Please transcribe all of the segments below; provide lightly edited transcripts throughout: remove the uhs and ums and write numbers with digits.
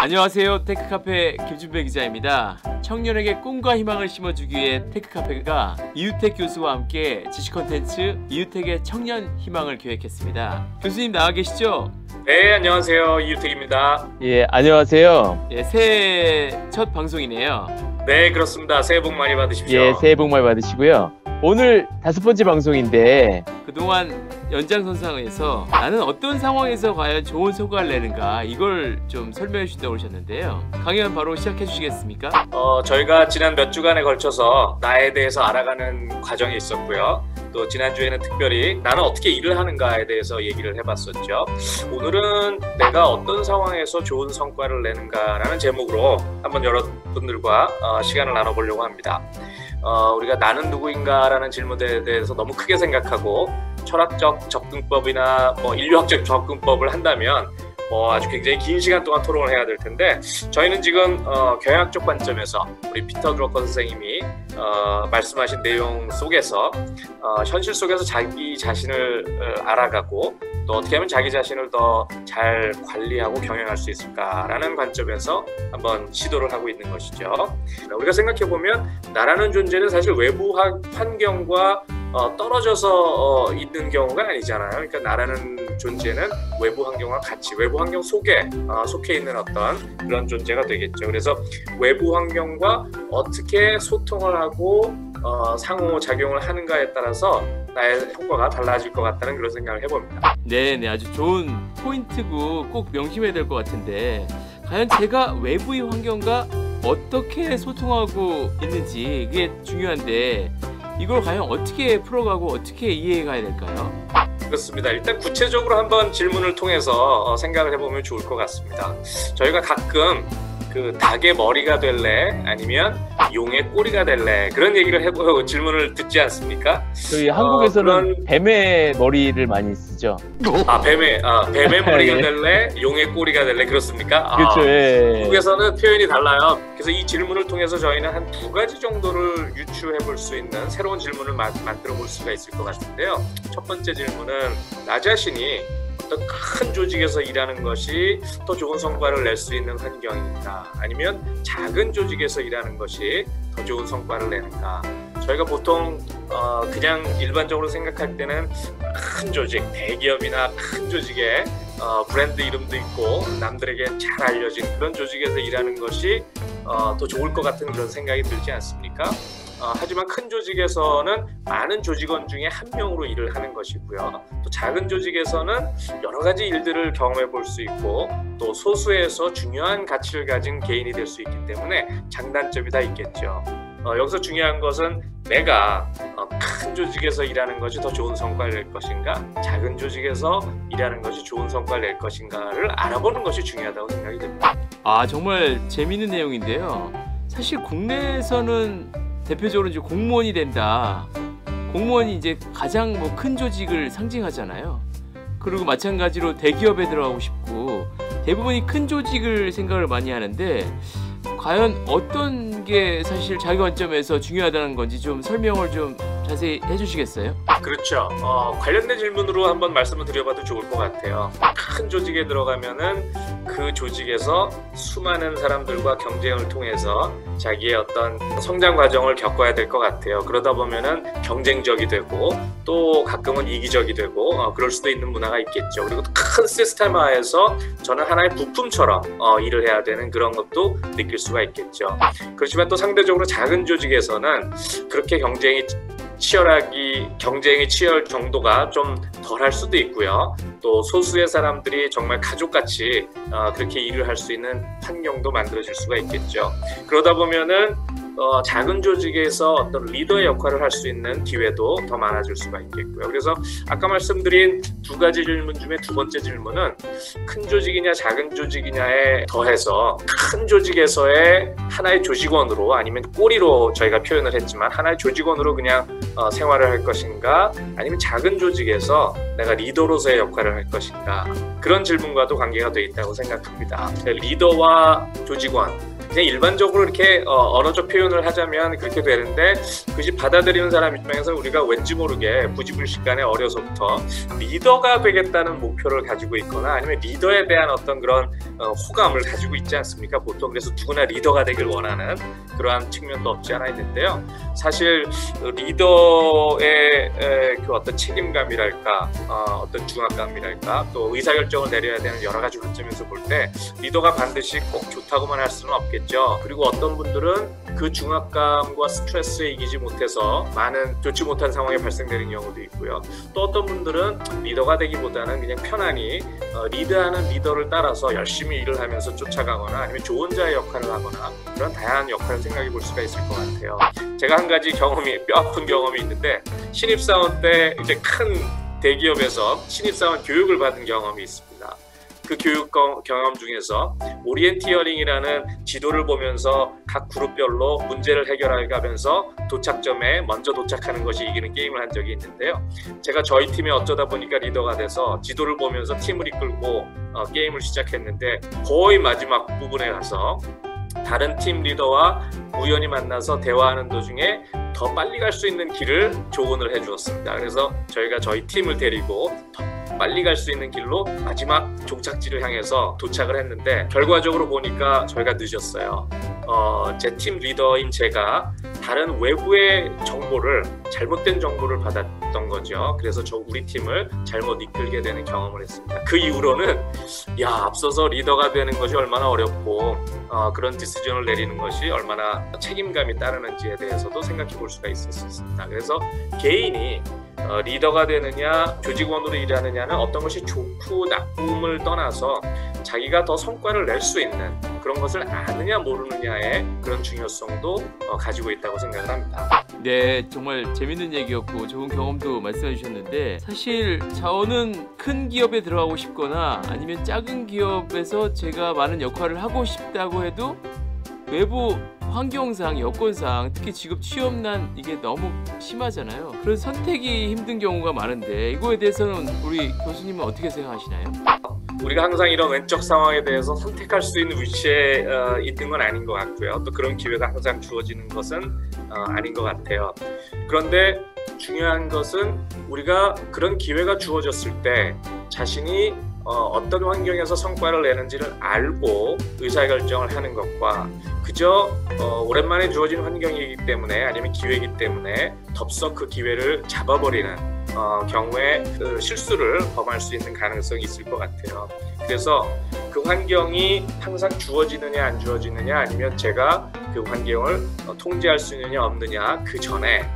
안녕하세요. 테크카페 김준배 기자입니다. 청년에게 꿈과 희망을 심어주기 위해 테크카페가 이유택 교수와 함께 지식 콘텐츠 이유택의 청년 희망을 기획했습니다. 교수님 나와 계시죠? 네, 안녕하세요. 이유택입니다. 예, 안녕하세요. 예, 새해 첫 방송이네요. 네, 그렇습니다. 새해 복 많이 받으십시오. 예, 새해 복 많이 받으시고요. 오늘 5번째 방송인데 그동안 연장선상에서 나는 어떤 상황에서 과연 좋은 성과를 내는가 이걸 좀 설명해 주신다고 하셨는데요. 강연 바로 시작해 주시겠습니까? 저희가 지난 몇 주간에 걸쳐서 나에 대해서 알아가는 과정이 있었고요. 또 지난주에는 특별히 나는 어떻게 일을 하는가에 대해서 얘기를 해봤었죠. 오늘은 내가 어떤 상황에서 좋은 성과를 내는가라는 제목으로 한번 여러분들과 시간을 나눠보려고 합니다. 우리가 나는 누구인가라는 질문에 대해서 너무 크게 생각하고 철학적 접근법이나 인류학적 접근법을 한다면 아주 굉장히 긴 시간 동안 토론을 해야 될 텐데, 저희는 지금 경영학적 관점에서 우리 피터 드러커 선생님이 말씀하신 내용 속에서 현실 속에서 자기 자신을 알아가고 또 어떻게 하면 자기 자신을 더 잘 관리하고 경영할 수 있을까라는 관점에서 한번 시도를 하고 있는 것이죠. 우리가 생각해보면 나라는 존재는 사실 외부 환경과 떨어져서 있는 경우가 아니잖아요. 그러니까 나라는 존재는 외부 환경과 같이 외부 환경 속에 속해 있는 어떤 그런 존재가 되겠죠. 그래서 외부 환경과 어떻게 소통을 하고 상호작용을 하는가에 따라서 나의 효과가 달라질 것 같다는 그런 생각을 해봅니다. 네, 아주 좋은 포인트고 꼭 명심해야 될 것 같은데, 과연 제가 외부의 환경과 어떻게 소통하고 있는지 이게 중요한데 이걸 과연 어떻게 풀어가고 어떻게 이해해 가야 될까요? 그렇습니다. 일단 구체적으로 한번 질문을 통해서 생각을 해보면 좋을 것 같습니다. 저희가 가끔 그 닭의 머리가 될래 아니면 용의 꼬리가 될래 그런 얘기를 해보고 질문을 듣지 않습니까? 저희 한국에서는 뱀의 머리를 많이 쓰죠. 뱀의 머리가 될래 용의 꼬리가 될래 그렇습니까? 그렇죠. 예. 한국에서는 표현이 달라요. 그래서 이 질문을 통해서 저희는 한 2가지 정도를 유추해 볼 수 있는 새로운 질문을 만들어 볼 수가 있을 것 같은데요. 첫 번째 질문은 나 자신이 어떤 큰 조직에서 일하는 것이 더 좋은 성과를 낼 수 있는 환경인가, 아니면 작은 조직에서 일하는 것이 더 좋은 성과를 내는가. 저희가 보통 그냥 일반적으로 생각할 때는 큰 조직, 대기업이나 큰 조직에 브랜드 이름도 있고 남들에게 잘 알려진 그런 조직에서 일하는 것이 더 좋을 것 같은 그런 생각이 들지 않습니까? 하지만 큰 조직에서는 많은 조직원 중에 한 명으로 일을 하는 것이고요. 또 작은 조직에서는 여러 가지 일들을 경험해 볼 수 있고 또 소수에서 중요한 가치를 가진 개인이 될 수 있기 때문에 장단점이 다 있겠죠. 여기서 중요한 것은 내가 큰 조직에서 일하는 것이 더 좋은 성과를 낼 것인가, 작은 조직에서 일하는 것이 좋은 성과를 낼 것인가를 알아보는 것이 중요하다고 생각이 듭니다. 정말 재미있는 내용인데요. 사실 국내에서는 대표적으로 이제 공무원이 된다. 공무원이 이제 가장 큰 조직을 상징하잖아요. 그리고 마찬가지로 대기업에 들어가고 싶고 대부분이 큰 조직을 생각을 많이 하는데, 과연 어떤 게 사실 자기 관점에서 중요하다는 건지 좀 설명을 좀 자세히 해주시겠어요? 그렇죠. 관련된 질문으로 한번 말씀을 드려봐도 좋을 것 같아요. 큰 조직에 들어가면은 그 조직에서 수많은 사람들과 경쟁을 통해서 자기의 어떤 성장 과정을 겪어야 될 것 같아요. 그러다 보면은 경쟁적이 되고 또 가끔은 이기적이 되고 그럴 수도 있는 문화가 있겠죠. 그리고 큰 시스템화에서 저는 하나의 부품처럼 일을 해야 되는 그런 것도 느낄 수가 있겠죠. 그렇지만 또 상대적으로 작은 조직에서는 그렇게 경쟁이 치열 정도가 좀 덜할 수도 있고요. 또 소수의 사람들이 정말 가족같이 그렇게 일을 할 수 있는 환경도 만들어질 수가 있겠죠. 그러다 보면은 작은 조직에서 어떤 리더의 역할을 할 수 있는 기회도 더 많아질 수가 있겠고요. 그래서 아까 말씀드린 2가지 질문 중에 2번째 질문은 큰 조직이냐 작은 조직이냐에 더해서 큰 조직에서의 하나의 조직원으로 아니면 꼬리로 저희가 표현을 했지만 하나의 조직원으로 그냥 생활을 할 것인가, 아니면 작은 조직에서 내가 리더로서의 역할을 할 것인가, 그런 질문과도 관계가 되어 있다고 생각합니다. 리더와 조직원, 그냥 일반적으로 이렇게 언어적 표현을 하자면 그렇게 되는데 굳이 받아들이는 사람 입장에서 우리가 왠지 모르게 부지불식간에 어려서부터 리더가 되겠다는 목표를 가지고 있거나 아니면 리더에 대한 어떤 그런 호감을 가지고 있지 않습니까? 보통 그래서 누구나 리더가 되길 원하는 그러한 측면도 없지 않아 있는데요. 사실 리더의 그 어떤 책임감이랄까 어떤 중압감이랄까 또 의사결정을 내려야 되는 여러 가지 관점에서 볼 때 리더가 반드시 꼭 좋다고만 할 수는 없겠죠. 그리고 어떤 분들은 그 중압감과 스트레스에 이기지 못해서 많은 좋지 못한 상황이 발생되는 경우도 있고요. 또 어떤 분들은 리더가 되기보다는 그냥 편안히 리드하는 리더를 따라서 열심히 일을 하면서 쫓아가거나 아니면 조언자의 역할을 하거나 그런 다양한 역할을 생각해 볼 수가 있을 것 같아요. 제가 한 가지 경험이 뼈아픈 경험이 있는데 신입사원 때 이제 큰 대기업에서 신입사원 교육을 받은 경험이 있습니다. 그 교육 경험 중에서 오리엔티어링이라는 지도를 보면서 각 그룹별로 문제를 해결해 가면서 도착점에 먼저 도착하는 것이 이기는 게임을 한 적이 있는데요. 제가 저희 팀에 어쩌다 보니까 리더가 돼서 지도를 보면서 팀을 이끌고 게임을 시작했는데 거의 마지막 부분에 가서 다른 팀 리더와 우연히 만나서 대화하는 도중에 더 빨리 갈 수 있는 길을 조언을 해주었습니다. 그래서 저희가 저희 팀을 데리고 더 빨리 갈 수 있는 길로 마지막 종착지를 향해서 도착을 했는데 결과적으로 보니까 저희가 늦었어요. 제 팀 리더인 제가 다른 외부의 정보를 잘못된 정보를 받았던 거죠. 그래서 우리 팀을 잘못 이끌게 되는 경험을 했습니다. 그 이후로는 앞서서 리더가 되는 것이 얼마나 어렵고 그런 디시전을 내리는 것이 얼마나 책임감이 따르는지에 대해서도 생각해 볼 수가 있었습니다. 그래서 개인이 리더가 되느냐 조직원으로 일하느냐는 어떤 것이 좋고 나쁨을 떠나서 자기가 더 성과를 낼 수 있는 그런 것을 아느냐 모르느냐의 그런 중요성도 가지고 있다고 생각을 합니다. 네, 정말 재밌는 얘기였고 좋은 경험도 말씀해 주셨는데 사실 저는 큰 기업에 들어가고 싶거나 아니면 작은 기업에서 제가 많은 역할을 하고 싶다고 해도 외부 환경상, 여건상, 특히 직업 취업난 이게 너무 심하잖아요. 그런 선택이 힘든 경우가 많은데 이거에 대해서는 우리 교수님은 어떻게 생각하시나요? 우리가 항상 이런 왼쪽 상황에 대해서 선택할 수 있는 위치에 있는 건 아닌 것 같고요. 또 그런 기회가 항상 주어지는 것은 아닌 것 같아요. 그런데 중요한 것은 우리가 그런 기회가 주어졌을 때 자신이 어떤 환경에서 성과를 내는지를 알고 의사결정을 하는 것과 그저 오랜만에 주어진 환경이기 때문에 아니면 기회이기 때문에 덥석 그 기회를 잡아버리는 경우에 그 실수를 범할 수 있는 가능성이 있을 것 같아요. 그래서 그 환경이 항상 주어지느냐 안 주어지느냐 아니면 제가 그 환경을 통제할 수 있느냐 없느냐 그 전에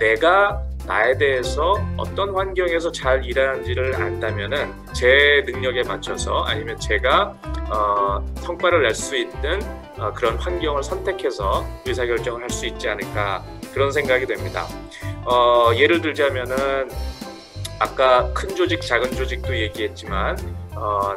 내가 나에 대해서 어떤 환경에서 잘 일하는지를 안다면은 제 능력에 맞춰서 아니면 제가 성과를 낼 수 있는 그런 환경을 선택해서 의사결정을 할 수 있지 않을까 그런 생각이 됩니다. 예를 들자면은 아까 큰 조직, 작은 조직도 얘기했지만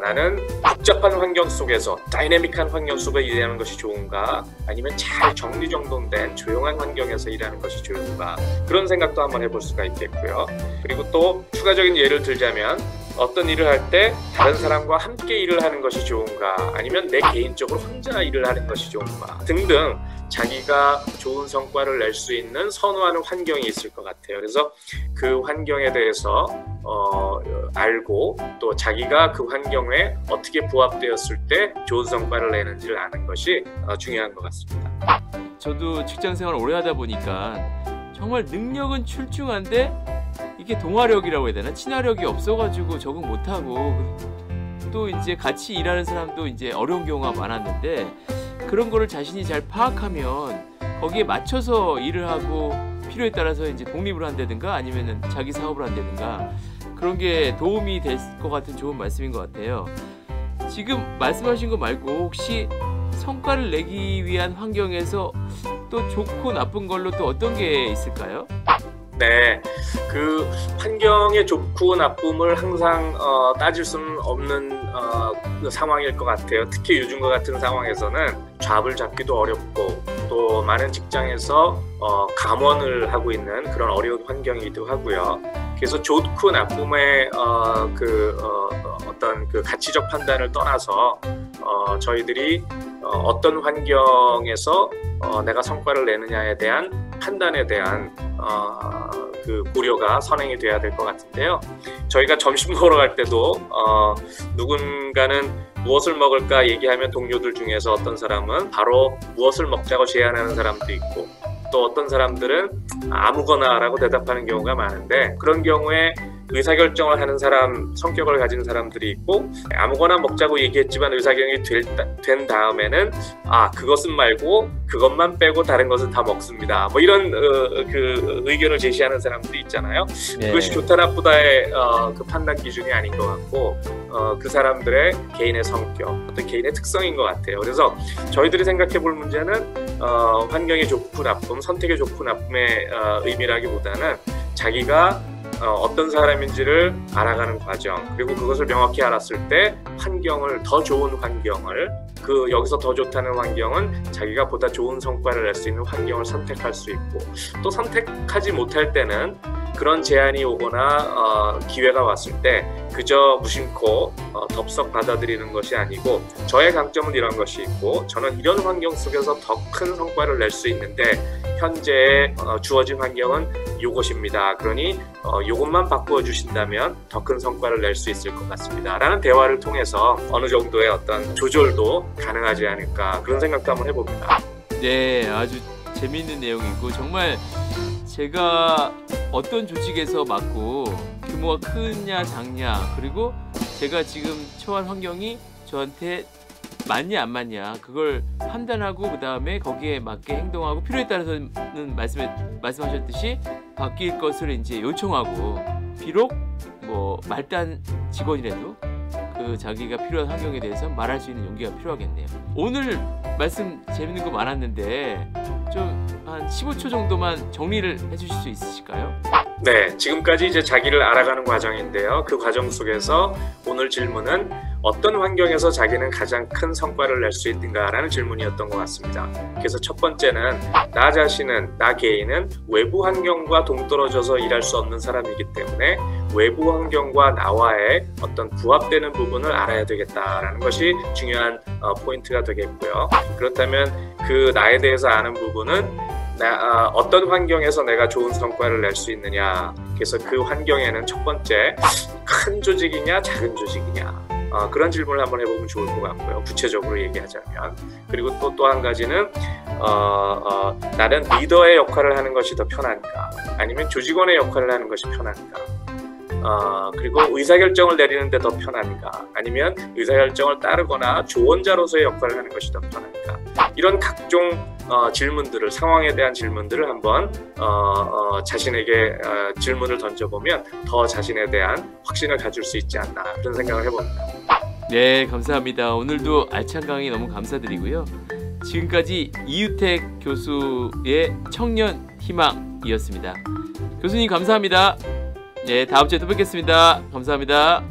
나는 복잡한 환경 속에서 다이내믹한 환경 속에 일하는 것이 좋은가 아니면 잘 정리정돈된 조용한 환경에서 일하는 것이 좋은가 그런 생각도 한번 해볼 수가 있겠고요. 그리고 또 추가적인 예를 들자면 어떤 일을 할 때 다른 사람과 함께 일을 하는 것이 좋은가 아니면 내 개인적으로 혼자 일을 하는 것이 좋은가 등등 자기가 좋은 성과를 낼 수 있는 선호하는 환경이 있을 것 같아요. 그래서 그 환경에 대해서 알고 또 자기가 그 환경에 어떻게 부합되었을 때 좋은 성과를 내는지를 아는 것이 중요한 것 같습니다. 저도 직장 생활 오래 하다 보니까 정말 능력은 출중한데 이게 동화력이라고 해야 되나? 친화력이 없어가지고 적응 못하고 또 이제 같이 일하는 사람도 이제 어려운 경우가 많았는데 그런 거를 자신이 잘 파악하면 거기에 맞춰서 일을 하고 필요에 따라서 이제 독립을 한다든가 아니면은 자기 사업을 한다든가 그런 게 도움이 될 것 같은 좋은 말씀인 것 같아요. 지금 말씀하신 거 말고 혹시 성과를 내기 위한 환경에서 또 좋고 나쁜 걸로 또 어떤 게 있을까요? 네, 그 환경의 좋고 나쁨을 항상 따질 수는 없는 상황일 것 같아요. 특히 요즘과 같은 상황에서는 잡을 잡기도 어렵고 또 많은 직장에서 감원을 하고 있는 그런 어려운 환경이기도 하고요. 그래서 좋고 나쁨의 어떤 그 가치적 판단을 떠나서 저희들이 어떤 환경에서 내가 성과를 내느냐에 대한 판단에 대한 그 고려가 선행이 돼야 될 것 같은데요. 저희가 점심 먹으러 갈 때도 누군가는 무엇을 먹을까 얘기하면 동료들 중에서 어떤 사람은 바로 무엇을 먹자고 제안하는 사람도 있고, 또 어떤 사람들은 아무거나라고 대답하는 경우가 많은데, 그런 경우에 의사결정을 하는 사람, 성격을 가진 사람들이 있고, 아무거나 먹자고 얘기했지만 의사결정이 된 다음에는 그것은 말고 그것만 빼고 다른 것은 다 먹습니다, 뭐 이런 그 의견을 제시하는 사람들이 있잖아요. 네. 그것이 좋다 나쁘다의 그 판단 기준이 아닌 것 같고, 그 사람들의 개인의 성격, 어떤 개인의 특성인 것 같아요. 그래서 저희들이 생각해 볼 문제는 환경이 좋고 나쁨, 선택의 좋고 나쁨의 의미라기보다는 자기가 어떤 사람인지를 알아가는 과정, 그리고 그것을 명확히 알았을 때 환경을, 더 좋은 환경을, 여기서 더 좋다는 환경은 자기가 보다 좋은 성과를 낼 수 있는 환경을 선택할 수 있고, 또 선택하지 못할 때는 그런 제안이 오거나 기회가 왔을 때 그저 무심코 덥석 받아들이는 것이 아니고, 저의 강점은 이런 것이 있고 저는 이런 환경 속에서 더 큰 성과를 낼 수 있는데 현재 주어진 환경은 이것입니다. 그러니 이것만 바꾸어 주신다면 더 큰 성과를 낼 수 있을 것 같습니다 라는 대화를 통해서 어느 정도의 어떤 조절도 가능하지 않을까, 그런 생각도 한번 해봅니다. 네, 아주 재미있는 내용이고, 정말 제가 어떤 조직에서 맡고 규모가 크냐 작냐, 그리고 제가 지금 처한 환경이 저한테 맞냐 안 맞냐, 그걸 판단하고 그 다음에 거기에 맞게 행동하고, 필요에 따라서는 말씀하셨듯이 바뀔 것을 이제 요청하고, 비록 뭐 말단 직원이라도 그 자기가 필요한 환경에 대해서 말할 수 있는 용기가 필요하겠네요. 오늘 말씀 재밌는 거 많았는데 좀 한 15초 정도만 정리를 해주실 수 있으실까요? 네, 지금까지 이제 자기를 알아가는 과정인데요. 그 과정 속에서 오늘 질문은 어떤 환경에서 자기는 가장 큰 성과를 낼 수 있는가라는 질문이었던 것 같습니다. 그래서 첫 번째는 나 자신은, 나 개인은 외부 환경과 동떨어져서 일할 수 없는 사람이기 때문에 외부 환경과 나와의 어떤 부합되는 부분을 알아야 되겠다라는 것이 중요한 포인트가 되겠고요. 그렇다면 그 나에 대해서 아는 부분은 어떤 환경에서 내가 좋은 성과를 낼 수 있느냐, 그래서 그 환경에는 첫 번째, 큰 조직이냐 작은 조직이냐, 그런 질문을 한번 해보면 좋을 것 같고요, 구체적으로 얘기하자면. 그리고 또 한 가지는 나는 리더의 역할을 하는 것이 더 편한가, 아니면 조직원의 역할을 하는 것이 편한가, 그리고 의사결정을 내리는데 더 편한가, 아니면 의사결정을 따르거나 조언자로서의 역할을 하는 것이 더 편한가, 이런 각종 질문들을, 상황에 대한 질문들을 한번 자신에게 질문을 던져보면 더 자신에 대한 확신을 가질 수 있지 않나, 그런 생각을 해봅니다. 네, 감사합니다. 오늘도 알찬 강의 너무 감사드리고요. 지금까지 이유택 교수의 청년 희망이었습니다. 교수님 감사합니다. 네, 다음 주에 또 뵙겠습니다. 감사합니다.